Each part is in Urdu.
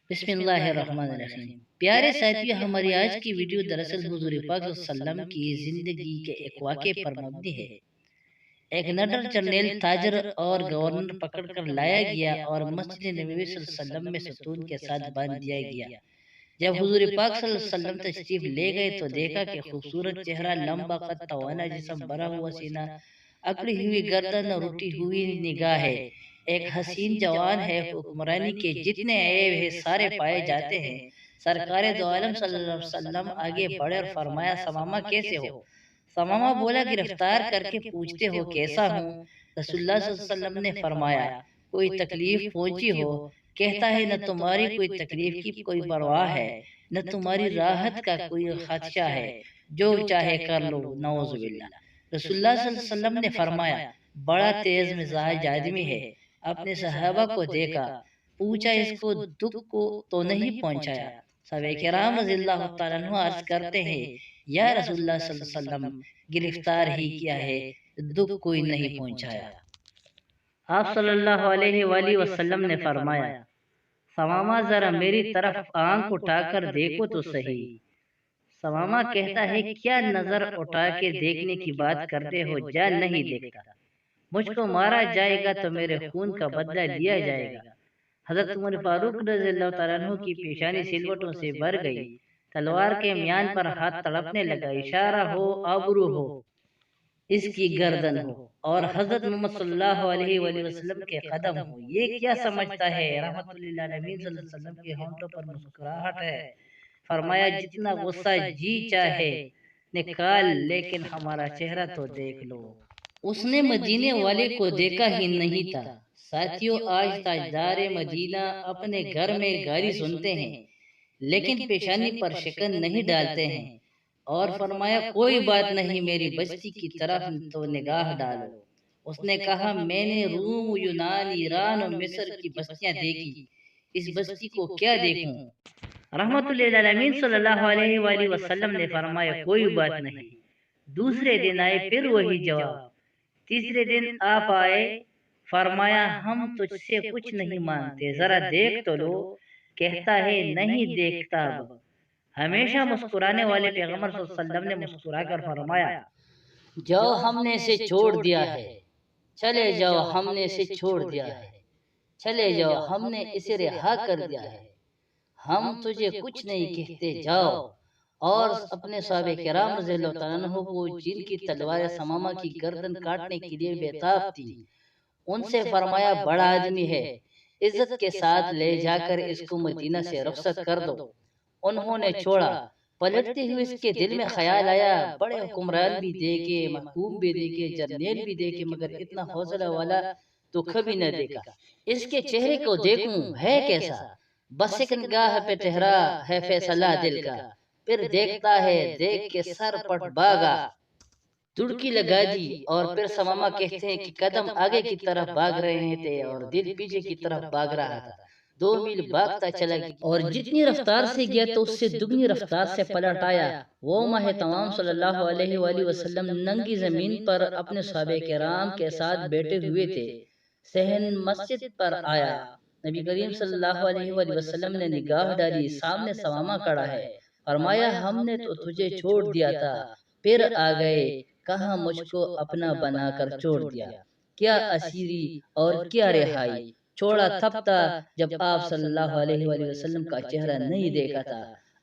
بسم اللہ الرحمن الرحیم۔ پیارے ساتھیو، ہماری آج کی ویڈیو دراصل حضور پاک صلی اللہ علیہ وسلم کی زندگی کے ایک واقعے پر مبنی ہے۔ ایک نڈر جرنیل تاجر اور گورنر پکڑ کر لایا گیا اور مسجد نبوی صلی اللہ علیہ وسلم میں ستون کے ساتھ باندھ دیا گیا۔ جب حضور پاک صلی اللہ علیہ وسلم تشریف لے گئے تو دیکھا کہ خوبصورت چہرہ، لمبا قد، توانا جسم، بھرا ہوا سینہ، اکڑی ہوئی گردن اور اٹھی ہوئی نگاہ ہے۔ ایک حسین جوان ہے۔ حکمرانی کے جتنے عیب ہیں سارے پائے جاتے ہیں۔ سرکار دو عالم صلی اللہ علیہ وسلم آگے بڑھے اور فرمایا، ثمامہ کیسے ہو؟ ثمامہ بولا، گرفتار کر کے پوچھتے ہو کیسا ہوں؟ رسول اللہ صلی اللہ علیہ وسلم نے فرمایا، کوئی تکلیف پہنچی ہو؟ کہتا ہے، نہ تمہاری کوئی تکلیف کی کوئی پرواہ ہے، نہ تمہاری راحت کا کوئی خدشہ ہے، جو چاہے کر لو، نعوذ باللہ۔ رسول اللہ صلی اللہ علیہ وسلم نے فرمایا، بڑا تیز مزاج آدمی ہے۔ اپنے صحابہ کو دیکھا، پوچھا، اس کو دکھ کو تو نہیں پہنچایا؟ صحابہ کرام رضی اللہ تعالیٰ عنہ عرض کرتے ہیں، یا رسول اللہ صلی اللہ علیہ وسلم، گرفتار ہی کیا ہے، دکھ کوئی نہیں پہنچایا۔ آپ صلی اللہ علیہ وآلہ وسلم نے فرمایا، ثمامہ ذرا میری طرف آنکھ اٹھا کر دیکھو تو صحیح۔ ثمامہ کہتا ہے، کیا نظر اٹھا کے دیکھنے کی بات کرتے ہو؟ جا نہیں دیکھتا، مجھ کو مارا جائے گا تو میرے خون کا بدلہ لیا جائے گا۔ حضرت عمر فاروق رضی اللہ تعالیٰ عنہ کی پیشانی سلوٹوں سے بھر گئی، تلوار کے میان پر ہاتھ تڑپنے لگا۔ اشارہ ہو، آبرو ہو، اس کی گردن ہو، اور حضرت محمد صلی اللہ علیہ وآلہ وسلم کے قدم ہو۔ یہ کیا سمجھتا ہے؟ رحمت للعالمین صلی اللہ علیہ وسلم کے ہونٹوں پر مسکراہٹ ہے۔ فرمایا، جتنا غصہ جی چاہے نکال، لیکن ہمارا چہرہ تو دیکھ لو۔ اس نے مدینے والے کو دیکھا ہی نہیں تھا۔ ساتھیو، آج تاجدار مدینہ اپنے گھر میں گالی سنتے ہیں، لیکن پیشانی پر شکن نہیں ڈالتے ہیں، اور فرمایا، کوئی بات نہیں، میری بستی کی طرف تو نگاہ ڈالو۔ اس نے کہا، میں نے روم، یونان، ایران اور مصر کی بستیاں دیکھی، اس بستی کو کیا دیکھوں؟ رحمت للعالمین صلی اللہ علیہ وآلہ وسلم نے فرمایا، کوئی بات نہیں۔ دوسرے دن آئے، پھر وہی جواب۔ تیسرے دن آپ آئے، فرمایا، ہم تجھ سے کچھ نہیں مانگتے، ذرا دیکھ تو لو۔ کہتا ہے، نہیں دیکھتا۔ اب ہمیشہ مسکرانے والے پیغمبر صلی اللہ علیہ وسلم نے مسکرا کر فرمایا، جاؤ، ہم نے اسے چھوڑ دیا ہے، چلے جاؤ، ہم نے اسے چھوڑ دیا ہے، چلے جاؤ، ہم نے اسے رہا کر دیا ہے، ہم تجھے کچھ نہیں کہتے، جاؤ۔ اور اپنے صحابہ کرام رضی اللہ تعالیٰ عنہ کو، جن کی تلوار ثمامہ کی گردن کاٹنے کے لیے بےتاب تھی، ان سے فرمایا، بڑا آدمی ہے، عزت کے ساتھ لے جا کر اس کو مدینہ سے رخصت کر دو۔ انہوں نے چھوڑا۔ پلٹتے ہوئے اس کے دل میں خیال آیا، بڑے حکمران بھی دیکھے، محکوم بھی دیکھے، جرنیل بھی دیکھے، مگر اتنا حوصلہ والا تو کبھی نہ دیکھا۔ اس کے چہرے کو دیکھوں، ہے کیسا؟ بس ایک نگاہ پہ ٹھہرا ہے فیصلہ دل کا، پھر دیکھتا ہے، دیکھ کے سر پٹ بھاگا، دڑکی لگا دی۔ اور پھر ثمامہ کہتے ہیں کہ قدم آگے کی طرف بھاگ رہے تھے اور دل پیچھے کی طرف بھاگ رہا تھا۔ 2 میل بھاگتا چلا گیا، اور جتنی رفتار سے گیا تو اس سے دگنی رفتار سے پلٹ آیا۔ وہ ماہ تمام صلی اللہ علیہ وآلہ وسلم ننگی زمین پر اپنے صحابہ کرام کے ساتھ بیٹھے ہوئے تھے۔ صحن مسجد پر آیا، نبی کریم صلی اللہ علیہ وآلہ وسلم نے نگاہ ڈالی، سامنے ثمامہ کھڑا ہے۔ فرمایا، ہم نے تو تجھے چھوڑ دیا تھا، پھر آ گئے، کہاں مجھ کو اپنا بنا کر چھوڑ دیا۔ کیا اسیری اور کیا رہائی! چھوڑا تب تھا جب آپ صلی اللہ علیہ وآلہ وسلم کا چہرہ نہیں دیکھا تھا،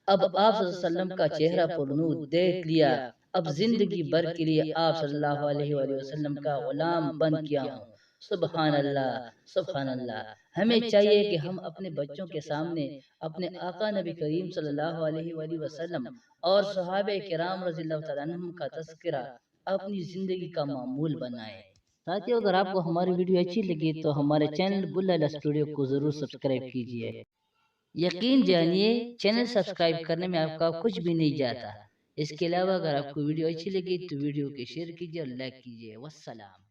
اب آپ صلی اللہ علیہ وسلم کا چہرہ پرنور دیکھ لیا، اب زندگی بھر کے لیے آپ صلی اللہ علیہ وآلہ وسلم کا غلام بن گیا ہوں۔ سبحان اللہ، سبحان اللہ۔ ہمیں چاہیے کہ ہم اپنے بچوں کے سامنے اپنے آقا نبی کریم صلی اللہ علیہ وآلہ وسلم اور صحابہ کرام رضی اللہ تعالیٰ عنہم کا تذکرہ اپنی زندگی کا معمول بنائیں۔ ساتھیو، اگر آپ کو ہماری ویڈیو اچھی لگی تو ہمارے چینل بلال اسٹوڈیو کو ضرور سبسکرائب کیجیے۔ یقین جانیے، چینل سبسکرائب کرنے میں آپ کا کچھ بھی نہیں جاتا۔ اس کے علاوہ اگر آپ کو ویڈیو اچھی لگی تو ویڈیو کو شیئر کیجیے اور لائک کیجیے۔ والسلام۔